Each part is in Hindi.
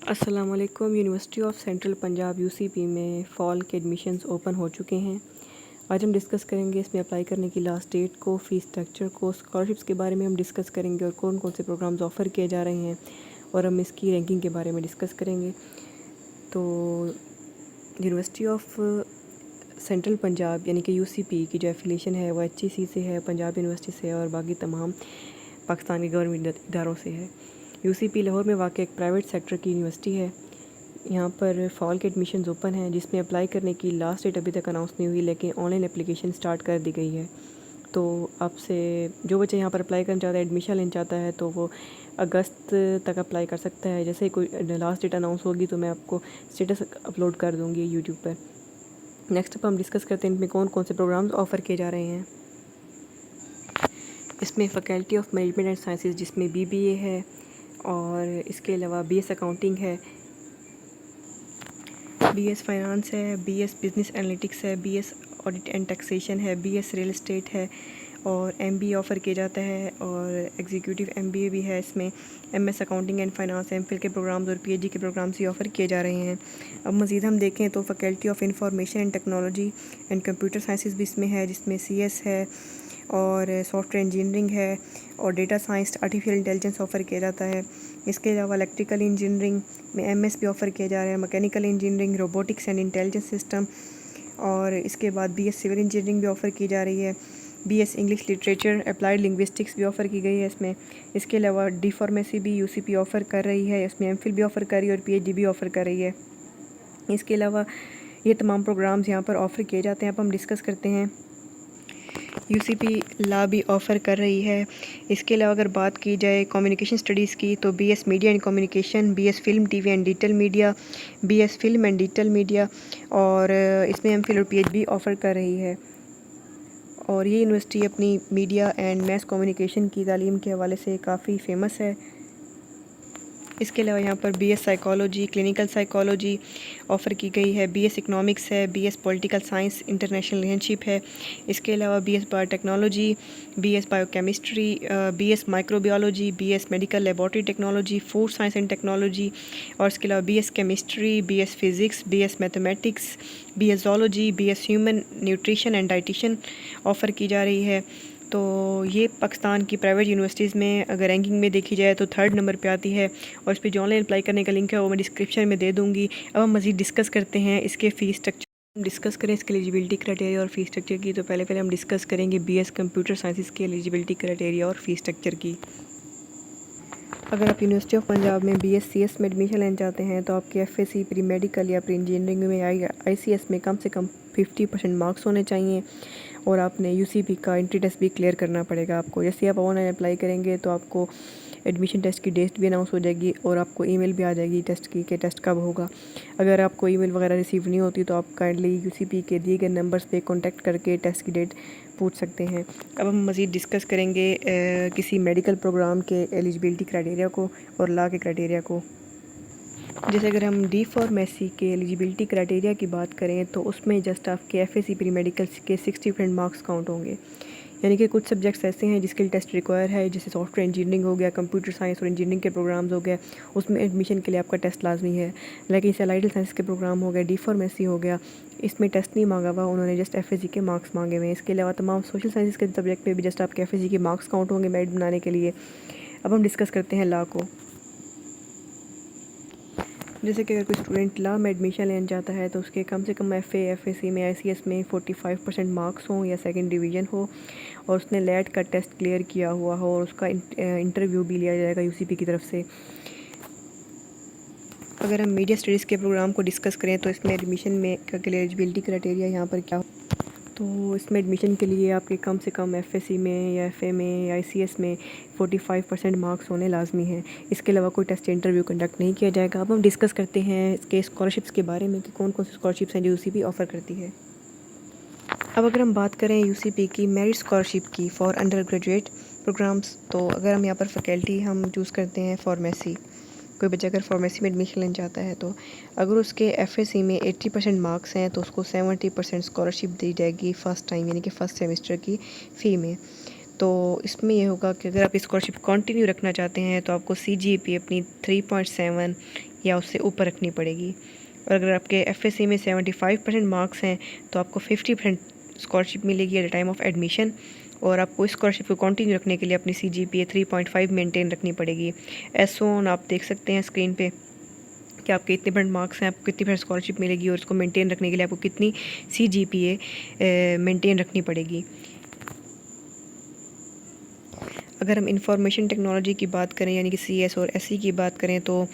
अस्सलाम वालेकुम। University of central Punjab UCP में फ़ॉल के एडमिशन्स ओपन हो चुके हैं। आज हम डिस्कस करेंगे इसमें अप्लाई करने की लास्ट डेट को, फ़ीस स्ट्रक्चर को, स्कॉलरशिप्स के बारे में हम डिस्कस करेंगे और कौन कौन से प्रोग्राम्स ऑफ़र किए जा रहे हैं और हम इसकी रैंकिंग के बारे में डिस्कस करेंगे। तो यूनिवर्सिटी ऑफ सेंट्रल पंजाब यानी कि यूसीपी की जो एफिलिएशन है वो एचईसी से है, पंजाब यूनिवर्सिटी से है और बाकी तमाम पाकिस्तान के गवर्नमेंट इदारों से है। यूसीपी लाहौर में वाक़ एक प्राइवेट सेक्टर की यूनिवर्सिटी है। यहाँ पर फ़ॉल के एडमिशन्स ओपन हैं, जिसमें अप्लाई करने की लास्ट डेट अभी तक अनाउंस नहीं हुई, लेकिन ऑनलाइन एप्लीकेशन स्टार्ट कर दी गई है। तो आपसे जो बच्चे यहाँ पर अप्लाई करना चाहता है, एडमिशन लेना चाहता है, तो वो अगस्त तक अप्लाई कर सकता है। जैसे ही कोई लास्ट डेट अनाउंस होगी तो मैं आपको स्टेटस अपलोड कर दूँगी यूट्यूब पर। नेक्स्ट अब हम डिस्कस करते हैं इनमें कौन कौन से प्रोग्राम्स ऑफ़र किए जा रहे हैं। इसमें faculty of management and sciences जिसमें बीबीए है और इसके अलावा बीएस अकाउंटिंग है, बीएस फाइनेंस है, बीएस बिजनेस एनालिटिक्स है, बीएस ऑडिट एंड टैक्सेशन है, बीएस रियल एस्टेट है और एमबीए ऑफ़र किया जाता है और एग्जीक्यूटिव एमबीए भी है। इसमें MS accounting and finance, MPhil के प्रोग्राम्स और पीएचडी के प्रोग्राम्स ही ऑफ़र किए जा रहे हैं। अब मज़ीद हम देखें तो faculty of information and technology and computer sciences भी इसमें है, जिसमें सीएस है और सॉफ्टवेयर इंजीनियरिंग है और data science, artificial intelligence offer किया जाता है। इसके अलावा इलेक्ट्रिकल इंजीनियरिंग में एमएस भी ऑफ़र किया जा रहा है, mechanical engineering, robotics and intelligence system और इसके बाद बीएस सिविल इंजीनियरिंग भी ऑफ़र की जा रही है। BS English literature, applied linguistics भी ऑफ़र की गई है इसमें। इसके अलावा डी फार्मेसी भी यूसीपी ऑफ़र कर रही है, इसमें एमफिल भी ऑफ़र कर रही है और पीएचडी भी ऑफ़र कर रही है। इसके अलावा ये तमाम प्रोग्राम्स यहाँ पर ऑफ़र किए जाते हैं। अब हम डिस्कस करते हैं यूसीपी ला भी ऑफ़र कर रही है। इसके अलावा अगर बात की जाए कम्युनिकेशन स्टडीज़ की तो BS media and communication, BS film TV and digital media, BS film and digital media और इसमें एमफिल और पीएचडी ऑफ़र कर रही है। और ये यूनिवर्सिटी अपनी मीडिया एंड मैस कम्युनिकेशन की तालीम के हवाले से काफ़ी फ़ेमस है। इसके अलावा यहाँ पर BS psychology, clinical psychology offer की गई है, बीएस इकोनॉमिक्स है, BS political science, international relationship है। इसके अलावा BS biotechnology, BS biochemistry, BS microbiology, BS medical laboratory technology, food science and technology और इसके अलावा BS chemistry, BS physics, BS mathematics, BS zoology, BS human nutrition and dietitian offer की जा रही है। तो ये पाकिस्तान की प्राइवेट यूनिवर्सिटीज़ में अगर रैंकिंग में देखी जाए तो 3rd नंबर पे आती है और इस पर जो ऑनलाइन अप्लाई करने का लिंक है वो मैं डिस्क्रिप्शन में दे दूँगी। अब हम मज़ीद डिस्कस करते हैं इसके फ़ीस स्ट्रक्चर। हम डिस्कस करें इसके एलिजिबिलिटी क्राइटेरिया और फ़ीस स्ट्रक्चर की, तो पहले हम डिस्कस करेंगे बीएस कंप्यूटर साइंसेस के एलिजिबिलिटी क्राइटेरिया और फ़ीस स्ट्रक्चर की। अगर आप यूनिवर्सिटी ऑफ पंजाब में बीएससीएस में एडमिशन लेना चाहते हैं तो आपके एफएससी, प्री मेडिकल या प्री इंजीनियरिंग में आईसीएस में कम से कम 50% मार्क्स होने चाहिए और आपने यूसीपी का एंट्री टेस्ट भी क्लियर करना पड़ेगा आपको। जैसे आप ऑनलाइन अप्लाई करेंगे तो आपको एडमिशन टेस्ट की डेट भी अनाउंस हो जाएगी और आपको ईमेल भी आ जाएगी टेस्ट की कि टेस्ट कब होगा। अगर आपको ईमेल वगैरह रिसीव नहीं होती तो आप काइंडली यूसीपी के दिए गए नंबर्स पे कांटेक्ट करके टेस्ट की डेट पूछ सकते हैं। अब हम मज़ीद डिस्कस करेंगे किसी मेडिकल प्रोग्राम के एलिजिबिलिटी क्राइटेरिया को और ला के क्राइटेरिया को। जैसे अगर हम डी फार्मेसी के एलिजिबिलिटी क्राइटेरिया की बात करें तो उसमें जस्ट आपके एफएससी प्री मेडिकल के 60% मार्क्स काउंट होंगे। यानी कि कुछ सब्जेक्ट्स ऐसे हैं जिसके लिए टेस्ट रिक्वायर है, जैसे सॉफ्टवेयर इंजीनियरिंग हो गया, कंप्यूटर साइंस और इंजीनियरिंग के प्रोग्राम्स हो गए, उसमें एडमिशन के लिए आपका टेस्ट लाजमी है। लेकिन सैलाइडल साइंस के प्रोग्राम हो गए, डी फार्मेसी हो गया, इसमें टेस्ट नहीं मांगा हुआ, उन्होंने जस्ट एफएससी के मार्क्स मांगे हुए हैं। इसके अलावा तमाम सोशल साइंस के सब्जेक्ट में भी जस्ट आपके एफएससी के मार्क्स काउंट होंगे मेरिट बनाने के लिए। अब हम डिस्कस करते हैं लॉ को। जैसे कि अगर कोई स्टूडेंट लॉ में एडमिशन लेना चाहता है तो उसके कम से कम एफएससी में, आईसीएस में 45% मार्क्स हों या सेकंड डिवीज़न हो और उसने लैट का टेस्ट क्लियर किया हुआ हो और उसका इंटरव्यू भी लिया जाएगा यूसीपी की तरफ से। अगर हम मीडिया स्टडीज़ के प्रोग्राम को डिस्कस करें तो इसमें एडमिशन में का एलिजिबिलिटी क्राइटेरिया यहाँ पर क्या हो, तो इसमें एडमिशन के लिए आपके कम से कम एफएससी में या एफए में या आईसीएस में 45% मार्क्स होने लाजमी हैं। इसके अलावा कोई टेस्ट इंटरव्यू कंडक्ट नहीं किया जाएगा। अब हम डिस्कस करते हैं इसके स्कॉलरशिप्स के बारे में कि कौन कौन सी स्कॉलरशिप्स हैं जो यूसीपी ऑफ़र करती है। अब अगर हम बात करें यूसीपी की मेरिट स्कॉलरशिप की फ़ॉर अंडर ग्रेजुएट प्रोग्राम्स, तो अगर हम यहाँ पर फैकल्टी हम चूज़ करते हैं फार्मेसी, कोई बच्चा अगर फार्मेसी में एडमिशन लेना चाहता है तो अगर उसके एफएससी में 80% मार्क्स हैं तो उसको 70% स्कॉलरशिप दी जाएगी फ़र्स्ट टाइम यानी कि फ़र्स्ट सेमेस्टर की फ़ी में। तो इसमें ये होगा कि अगर आप स्कॉलरशिप कंटिन्यू रखना चाहते हैं तो आपको CGPA अपनी 3.7 या उससे ऊपर रखनी पड़ेगी। और अगर आपके FSC में 75% मार्क्स हैं तो आपको 50% स्कॉलरशिप मिलेगी at the time of admission. और आपको स्कॉलरशिप को कंटिन्यू रखने के लिए अपनी CGPA 3.5 मेंटेन रखनी पड़ेगी। एसो ऑन आप देख सकते हैं स्क्रीन पे कि आपके इतने परसेंट मार्क्स हैं, आपको कितनी परसेंट स्कॉलरशिप मिलेगी और उसको मेंटेन रखने के लिए आपको कितनी CGPA मेंटेन रखनी पड़ेगी। अगर हम इंफॉर्मेशन टेक्नोलॉजी की बात करें यानी कि CS और SE की बात करें तो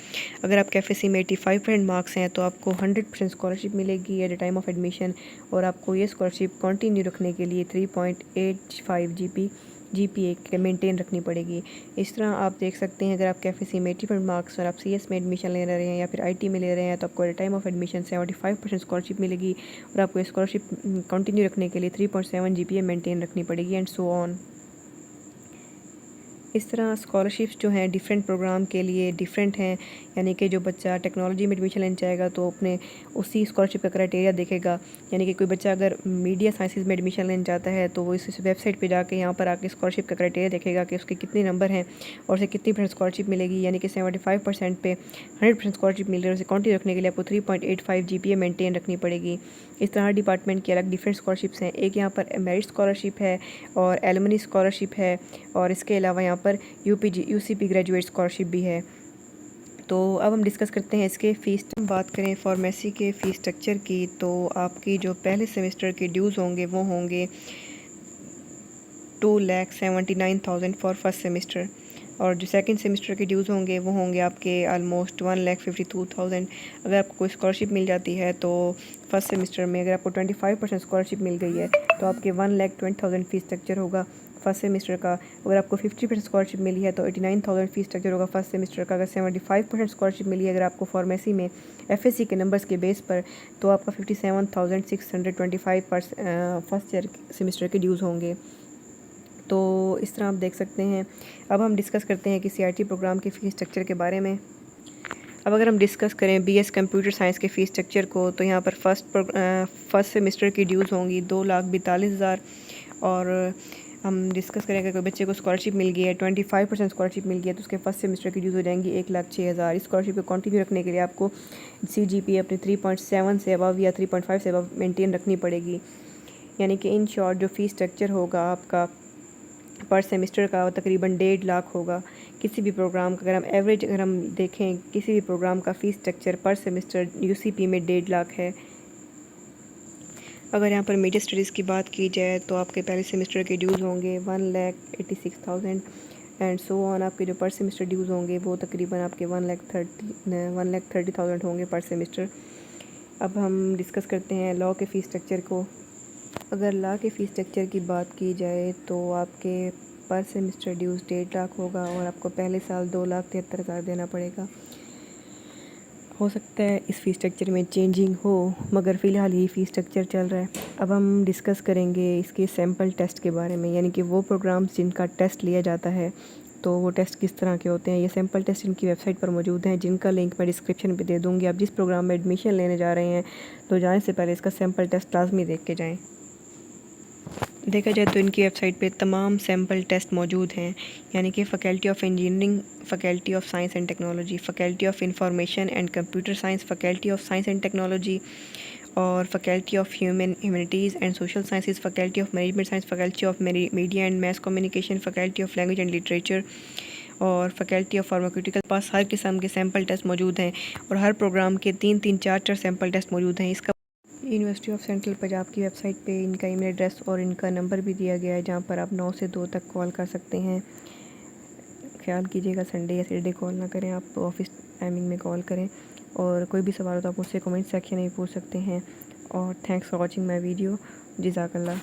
अगर आपके FSC में 85% मार्क्स हैं तो आपको 100% स्कॉलरशिप मिलेगी at the time of admission. और आपको ये स्कॉलरशिप कंटिन्यू रखने के लिए 3.85 GPA मेंटेन रखनी पड़ेगी। इस तरह आप देख सकते हैं अगर आपके FSC में 80% मार्क्स और आप CS में एडमिशन ले रहे हैं या फिर IT में ले रहे हैं तो आपको at the time of admission 75% scholarship मिलेगी और आपको स्कॉलरशिप कंटिन्यू रखने के लिए 3.7 GPA मेंटेन रखनी पड़ेगी एंड सो ऑन। इस तरह स्कॉलरशिप्स जो हैं डिफरेंट प्रोग्राम के लिए डिफरेंट हैं, यानी कि जो बच्चा टेक्नोलॉजी में एडमिशन लेना चाहेगा तो अपने उसी स्कॉलरशिप का क्राइटेरिया देखेगा। यानी कि कोई बच्चा अगर मीडिया साइंसेज में एडमिशन लेना चाहता है तो वो इस वेबसाइट पे जाके यहाँ पर आके स्कॉलरशिप का क्राइटेरिया देखेगा कि उसके कितने नंबर हैं और उसे कितनी % स्कॉलरशिप मिलेगी। यानी कि 75% पे 100% स्कॉलरशिप मिल रही है, उसे कंटिन्यू रखने के लिए आपको 3.85 GPA मेंटेन रखनी पड़ेगी। इस तरह डिपार्टमेंट की अलग डिफरेंट स्कॉलरशिप्स हैं। एक यहाँ पर मेरिट स्कॉलरशिप है और एलुमनी स्कॉलरशिप है और इसके अलावा यहाँ पर UCP ग्रेजुएट स्कॉलरशिप भी है। तो अब हम डिस्कस करते हैं इसके फ़ीस। बात करें फार्मेसी के फ़ीस स्ट्रक्चर की तो आपकी जो पहले सेमेस्टर के ड्यूज़ होंगे वो होंगे 2,79,000 फॉर फर्स्ट सेमेस्टर और जो सेकंड सेमेस्टर के ड्यूज़ होंगे वो होंगे आपके ऑलमोस्ट 1,52,000। अगर आपको कोई स्कॉलरशिप मिल जाती है तो फर्स्ट सेमेस्टर में अगर आपको 25% स्कॉलरशिप मिल गई है तो आपके 1,20,000 फ़ीस स्ट्रक्चर होगा फर्स्ट सेमेस्टर का। अगर आपको 50% स्कॉलरशिप मिली है तो 89,000 फ़ीस स्ट्रक्चर होगा फर्स्ट सेमेस्टर का। अगर 75% स्कॉलरशिप मिली है अगर आपको फार्मेसी में FSC के नंबर्स के बेस पर तो आपका 57,625 फर्स्ट ईयर सेमेस्टर के ड्यूज़ होंगे। तो इस तरह आप देख सकते हैं। अब हम डिस्कस करते हैं कि CRT प्रोग्राम के फ़ीस स्ट्रक्चर के बारे में। अब अगर हम डिस्कस करें BS कंप्यूटर साइंस के फ़ीस स्ट्रक्चर को तो यहाँ पर फर्स्ट सेमेस्टर की ड्यूज़ होंगी 2,42,000 और हम डिस्कस करें अगर कोई बच्चे को स्कॉलरशिप मिल गई है 25% स्कॉलरशिप मिल गई है तो उसके फर्स्ट सेमेस्टर की ड्यूज़ हो जाएंगी 1,06,000। इस स्कॉलरशिप को कंटिन्यू रखने के लिए आपको CGPA अपनी 3.7 से अबव या 3.5 से अबव मेंटेन रखनी पड़ेगी। यानी कि इन शॉर्ट जो फ़ीस स्ट्रक्चर होगा आपका पर सेमेस्टर का वो तकरीबन 1.5 लाख होगा। किसी भी प्रोग्राम का अगर हम देखें किसी भी प्रोग्राम का फ़ीस स्ट्रक्चर पर सेमेस्टर UCP में 1.5 लाख है। अगर यहाँ पर मीडिया स्टडीज़ की बात की जाए तो आपके पहले सेमेस्टर के ड्यूज़ होंगे 1,86,000 एंड सो ऑन। आपके जो पर सेमेस्टर ड्यूज़ होंगे वो तकरीबन आपके 1,30,000 होंगे पर सेमेस्टर। अब हम डिस्कस करते हैं लॉ के फ़ीस स्ट्रक्चर को। अगर लॉ के फ़ीस स्ट्रक्चर की बात की जाए तो आपके पर सेमेस्टर ड्यूज़ 1.5 लाख होगा और आपको पहले साल 2,73,000 देना पड़ेगा। हो सकता है इस फ़ीस स्ट्रक्चर में चेंजिंग हो मगर फ़िलहाल यही फ़ीस स्ट्रक्चर चल रहा है। अब हम डिस्कस करेंगे इसके सैम्पल टेस्ट के बारे में, यानी कि वो प्रोग्राम्स जिनका टेस्ट लिया जाता है तो वो टेस्ट किस तरह के होते हैं। ये सैम्पल टेस्ट इनकी वेबसाइट पर मौजूद हैं जिनका लिंक मैं डिस्क्रिप्शन पे दे दूँगी। आप जिस प्रोग्राम में एडमिशन लेने जा रहे हैं तो जाने से पहले इसका सैम्पल टेस्ट लाजमी देख के जाएँ। देखा जाए तो इनकी वेबसाइट पे तमाम सैम्पल टेस्ट मौजूद हैं, यानी कि faculty of engineering, faculty of science and technology, faculty of information and computer science, faculty of science and technology और faculty of humanities and social sciences, faculty of management science, faculty of media and mass communication, faculty of language and literature और फ़ैकल्टी ऑफ फार्मास्यूटिकल। पास हर किस्म के सैम्पल टेस्ट मौजूद हैं और हर प्रोग्राम के 3-3, 4-4 सैम्पल टेस्ट मौजूद हैं। इसका यूनिवर्सिटी ऑफ सेंट्रल पंजाब की वेबसाइट पे इनका ईमेल एड्रेस और इनका नंबर भी दिया गया है जहाँ पर आप 9 से 2 तक कॉल कर सकते हैं। ख्याल कीजिएगा संडे या सैटरडे कॉल ना करें, आप ऑफिस टाइमिंग में कॉल करें और कोई भी सवाल हो तो आप मुझसे कमेंट सेक्शन में पूछ सकते हैं। और thanks for watching my video. जज़ाकल्लाह।